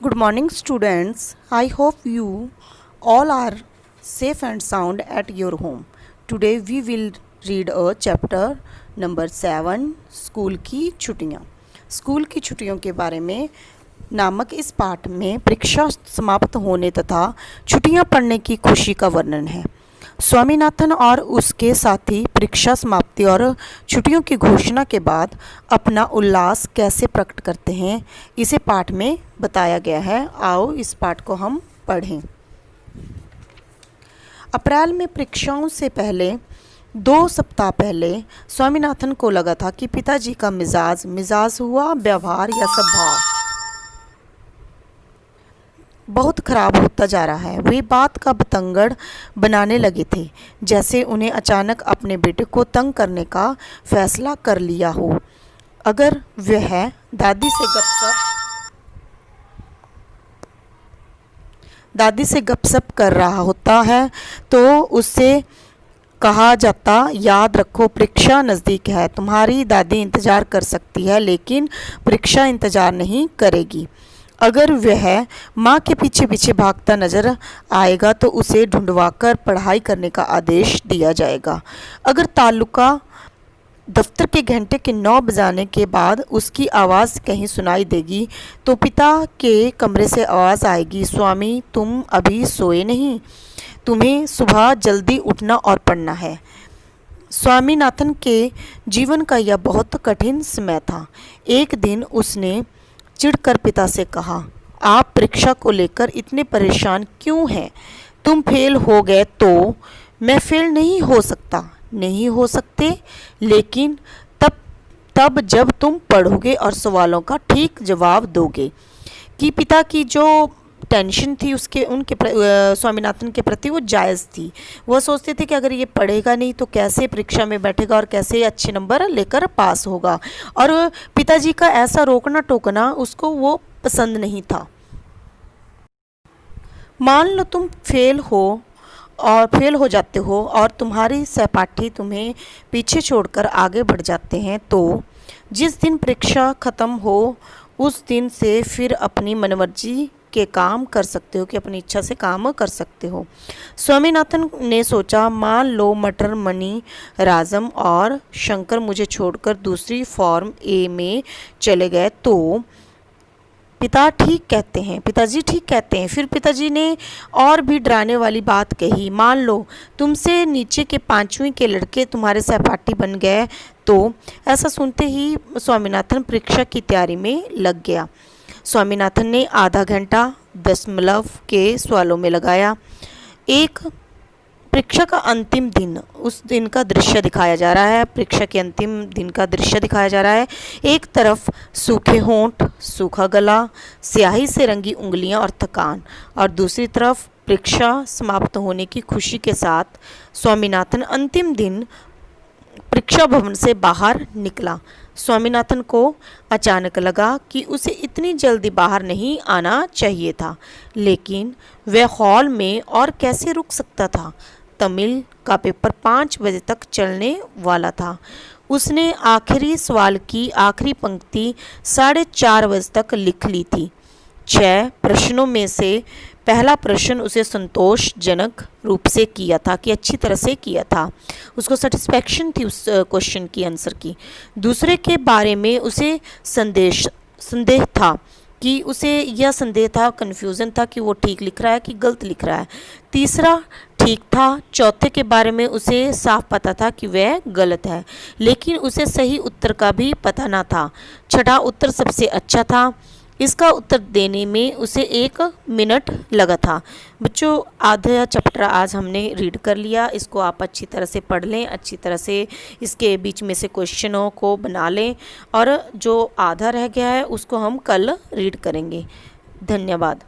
Good morning, students. I hope you all are safe and sound at your home. Today we will read a chapter number 7 school की छुट्टियाँ। School की छुट्टियों के बारे में नामक इस पाठ में परीक्षा समाप्त होने तथा छुट्टियाँ पड़ने की खुशी का वर्णन है। स्वामीनाथन और उसके साथी परीक्षा समाप्ति और छुट्टियों की घोषणा के बाद अपना उल्लास कैसे प्रकट करते हैं, इसे पाठ में बताया गया है। आओ इस पाठ को हम पढ़ें। अप्रैल में परीक्षाओं से पहले 2 सप्ताह पहले स्वामीनाथन को लगा था कि पिताजी का मिजाज हुआ व्यवहार या स्वभाव बहुत खराब होता जा रहा है। वे बात का बतंगड़ बनाने लगे थे, जैसे उन्हें अचानक अपने बेटे को तंग करने का फैसला कर लिया हो। अगर वह दादी से गपशप कर रहा होता है तो उससे कहा जाता, याद रखो परीक्षा नज़दीक है, तुम्हारी दादी इंतज़ार कर सकती है लेकिन परीक्षा इंतज़ार नहीं करेगी। अगर वह माँ के पीछे पीछे भागता नजर आएगा तो उसे ढूंढवाकर पढ़ाई करने का आदेश दिया जाएगा। अगर तालुका दफ्तर के घंटे के 9 बजाने के बाद उसकी आवाज़ कहीं सुनाई देगी तो पिता के कमरे से आवाज़ आएगी, स्वामी तुम अभी सोए नहीं, तुम्हें सुबह जल्दी उठना और पढ़ना है। स्वामीनाथन के जीवन का यह बहुत कठिन समय था। एक दिन उसने चिढ़कर पिता से कहा, आप परीक्षा को लेकर इतने परेशान क्यों हैं? तुम फेल हो गए तो मैं फेल नहीं हो सकते, लेकिन तब जब तुम पढ़ोगे और सवालों का ठीक जवाब दोगे। कि पिता की जो टेंशन थी उनके स्वामीनाथन के प्रति वो जायज़ थी। वह सोचते थे कि अगर ये पढ़ेगा नहीं तो कैसे परीक्षा में बैठेगा और कैसे अच्छे नंबर लेकर पास होगा, और पिताजी का ऐसा रोकना टोकना उसको वो पसंद नहीं था। मान लो तुम फेल हो जाते हो और तुम्हारी सहपाठी तुम्हें पीछे छोड़कर आगे बढ़ जाते हैं, तो जिस दिन परीक्षा ख़त्म हो उस दिन से फिर अपनी मनमर्जी के काम कर सकते हो, कि अपनी इच्छा से काम कर सकते हो। स्वामीनाथन ने सोचा, मान लो मटर मणि राजम और शंकर मुझे छोड़कर दूसरी फॉर्म ए में चले गए तो पिताजी ठीक कहते हैं। फिर पिताजी ने और भी डराने वाली बात कही, मान लो तुमसे नीचे के 5वीं के लड़के तुम्हारे सहपाठी बन गए तो। ऐसा सुनते ही स्वामीनाथन परीक्षा की तैयारी में लग गया। स्वामीनाथन ने आधा घंटा दशमलव के सवालों में लगाया। एक परीक्षा का अंतिम दिन, उस दिन का दृश्य दिखाया जा रहा है। परीक्षा के अंतिम दिन का दृश्य दिखाया जा रहा है। एक तरफ सूखे होंठ, सूखा गला, स्याही से रंगी उंगलियां और थकान, और दूसरी तरफ परीक्षा समाप्त होने की खुशी के साथ स्वामीनाथन अंतिम दिन परीक्षा भवन से बाहर निकला। स्वामीनाथन को अचानक लगा कि उसे इतनी जल्दी बाहर नहीं आना चाहिए था, लेकिन वह हॉल में और कैसे रुक सकता था? तमिल का पेपर 5 बजे तक चलने वाला था। उसने आखिरी सवाल की आखिरी पंक्ति 4:30 बजे तक लिख ली थी। 6 प्रश्नों में से पहला प्रश्न उसे संतोषजनक रूप से किया था, कि अच्छी तरह से किया था, उसको सेटिस्फैक्शन थी उस क्वेश्चन की आंसर की। दूसरे के बारे में उसे संदेह था, कि उसे यह संदेह था, कन्फ्यूज़न था कि वो ठीक लिख रहा है कि गलत लिख रहा है। तीसरा ठीक था। चौथे के बारे में उसे साफ पता था कि वह गलत है, लेकिन उसे सही उत्तर का भी पता ना था। छठा उत्तर सबसे अच्छा था। इसका उत्तर देने में उसे 1 मिनट लगा था। बच्चों, आधा चैप्टर आज हमने रीड कर लिया। इसको आप अच्छी तरह से पढ़ लें, अच्छी तरह से इसके बीच में से क्वेश्चनों को बना लें, और जो आधा रह गया है उसको हम कल रीड करेंगे। धन्यवाद।